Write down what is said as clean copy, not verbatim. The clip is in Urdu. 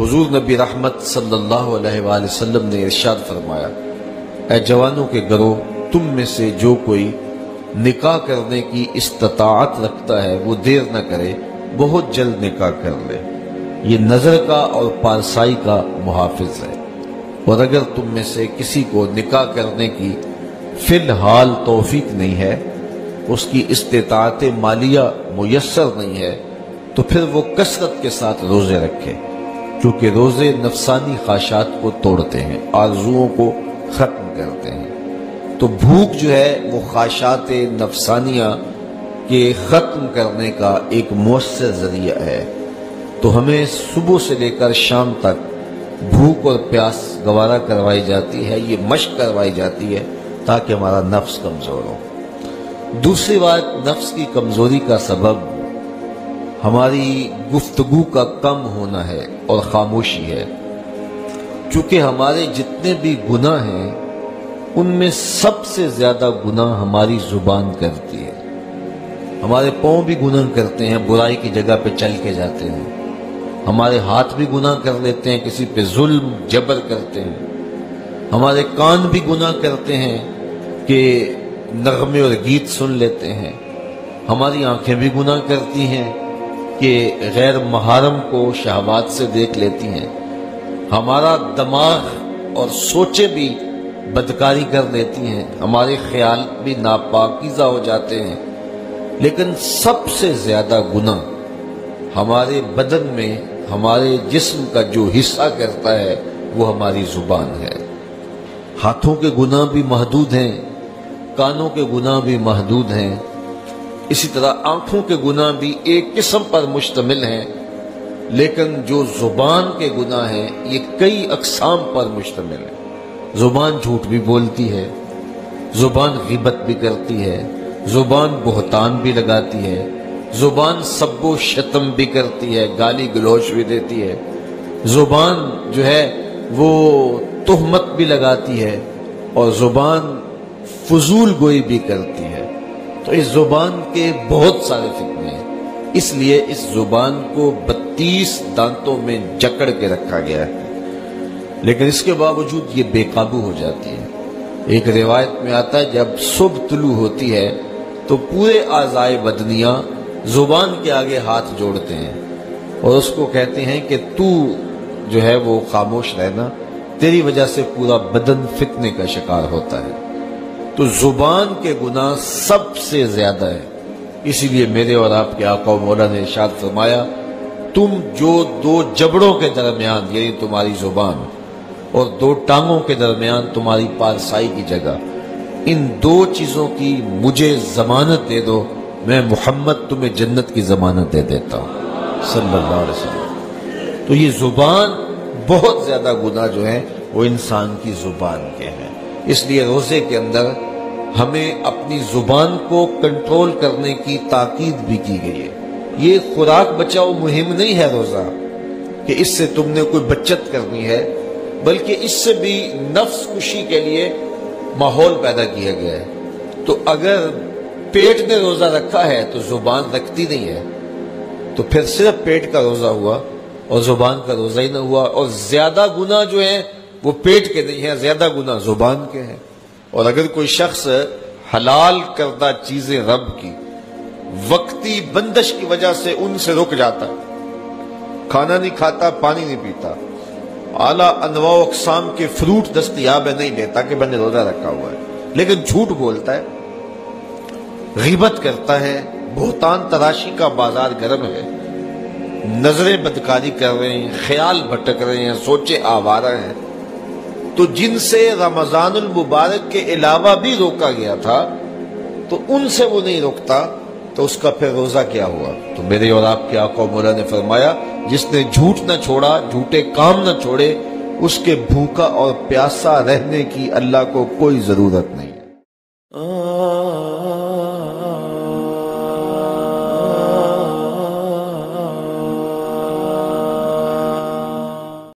حضور نبی رحمت صلی اللہ علیہ وآلہ وسلم نے ارشاد فرمایا، اے جوانوں کے گروہ، تم میں سے جو کوئی نکاح کرنے کی استطاعت رکھتا ہے وہ دیر نہ کرے، بہت جلد نکاح کر لے، یہ نظر کا اور پارسائی کا محافظ ہے۔ اور اگر تم میں سے کسی کو نکاح کرنے کی فی الحال توفیق نہیں ہے، اس کی استطاعت مالیہ میسر نہیں ہے، تو پھر وہ کثرت کے ساتھ روزے رکھے، کیونکہ روزے نفسانی خواہشات کو توڑتے ہیں، آرزوؤں کو ختم کرتے ہیں۔ تو بھوک جو ہے وہ خواہشات نفسانیہ کے ختم کرنے کا ایک مؤثر ذریعہ ہے۔ تو ہمیں صبح سے لے کر شام تک بھوک اور پیاس گوارا کروائی جاتی ہے، یہ مشق کروائی جاتی ہے تاکہ ہمارا نفس کمزور ہو۔ دوسری بات، نفس کی کمزوری کا سبب ہماری گفتگو کا کم ہونا ہے اور خاموشی ہے، چونکہ ہمارے جتنے بھی گناہ ہیں ان میں سب سے زیادہ گناہ ہماری زبان کرتی ہے۔ ہمارے پاؤں بھی گناہ کرتے ہیں، برائی کی جگہ پہ چل کے جاتے ہیں، ہمارے ہاتھ بھی گناہ کر لیتے ہیں، کسی پہ ظلم جبر کرتے ہیں، ہمارے کان بھی گناہ کرتے ہیں کہ نغمے اور گیت سن لیتے ہیں، ہماری آنکھیں بھی گناہ کرتی ہیں کہ غیر محرم کو شہوات سے دیکھ لیتی ہیں، ہمارا دماغ اور سوچیں بھی بدکاری کر لیتی ہیں، ہمارے خیال بھی ناپاکیزہ ہو جاتے ہیں۔ لیکن سب سے زیادہ گناہ ہمارے بدن میں ہمارے جسم کا جو حصہ کرتا ہے وہ ہماری زبان ہے۔ ہاتھوں کے گناہ بھی محدود ہیں، کانوں کے گناہ بھی محدود ہیں، اسی طرح آنکھوں کے گناہ بھی ایک قسم پر مشتمل ہیں، لیکن جو زبان کے گناہ ہیں یہ کئی اقسام پر مشتمل ہیں۔ زبان جھوٹ بھی بولتی ہے، زبان غیبت بھی کرتی ہے، زبان بہتان بھی لگاتی ہے، زبان سب و شتم بھی کرتی ہے، گالی گلوچ بھی دیتی ہے، زبان جو ہے وہ تہمت بھی لگاتی ہے، اور زبان فضول گوئی بھی کرتی ہے۔ تو اس زبان کے بہت سارے فتنے ہیں، اس لیے اس زبان کو 32 دانتوں میں جکڑ کے رکھا گیا ہے، لیکن اس کے باوجود یہ بے قابو ہو جاتی ہے۔ ایک روایت میں آتا ہے جب صبح طلوع ہوتی ہے تو پورے اعضائے بدنیاں زبان کے آگے ہاتھ جوڑتے ہیں اور اس کو کہتے ہیں کہ تو جو ہے وہ خاموش رہنا، تیری وجہ سے پورا بدن فتنے کا شکار ہوتا ہے۔ تو زبان کے گناہ سب سے زیادہ ہے، اسی لیے میرے اور آپ کے آقا و مولا نے ارشاد فرمایا، تم جو 2 جبڑوں کے درمیان یعنی تمہاری زبان اور 2 ٹانگوں کے درمیان تمہاری پارسائی کی جگہ، ان 2 چیزوں کی مجھے ضمانت دے دو، میں محمد تمہیں جنت کی ضمانت دے دیتا ہوں صلی اللہ علیہ وسلم۔ تو یہ زبان بہت زیادہ گناہ جو ہیں وہ انسان کی زبان کے ہیں، اس لیے روزے کے اندر ہمیں اپنی زبان کو کنٹرول کرنے کی تاکید بھی کی گئی ہے۔ یہ خوراک بچاؤ مہم نہیں ہے روزہ کہ اس سے تم نے کوئی بچت کرنی ہے، بلکہ اس سے بھی نفس کشی کے لیے ماحول پیدا کیا گیا ہے۔ تو اگر پیٹ نے روزہ رکھا ہے تو زبان رکھتی نہیں ہے، تو پھر صرف پیٹ کا روزہ ہوا اور زبان کا روزہ ہی نہ ہوا، اور زیادہ گناہ جو ہیں وہ پیٹ کے نہیں ہیں، زیادہ گناہ زبان کے ہیں۔ اور اگر کوئی شخص حلال کردہ چیزیں رب کی وقتی بندش کی وجہ سے ان سے رک جاتا، کھانا نہیں کھاتا، پانی نہیں پیتا، اعلیٰ انواع و اقسام کے فروٹ دستیاب ہے نہیں لیتا کہ میں نے روزہ رکھا ہوا ہے، لیکن جھوٹ بولتا ہے، غیبت کرتا ہے، بہتان تراشی کا بازار گرم ہے، نظریں بدکاری کر رہے ہیں، خیال بھٹک رہے ہیں، سوچے آوارہ ہیں، تو جن سے رمضان المبارک کے علاوہ بھی روکا گیا تھا تو ان سے وہ نہیں روکتا، تو اس کا پھر روزہ کیا ہوا؟ تو میرے اور آپ کے آقا و مولا نے فرمایا، جس نے جھوٹ نہ چھوڑا، جھوٹے کام نہ چھوڑے، اس کے بھوکا اور پیاسا رہنے کی اللہ کو کوئی ضرورت نہیں ہے۔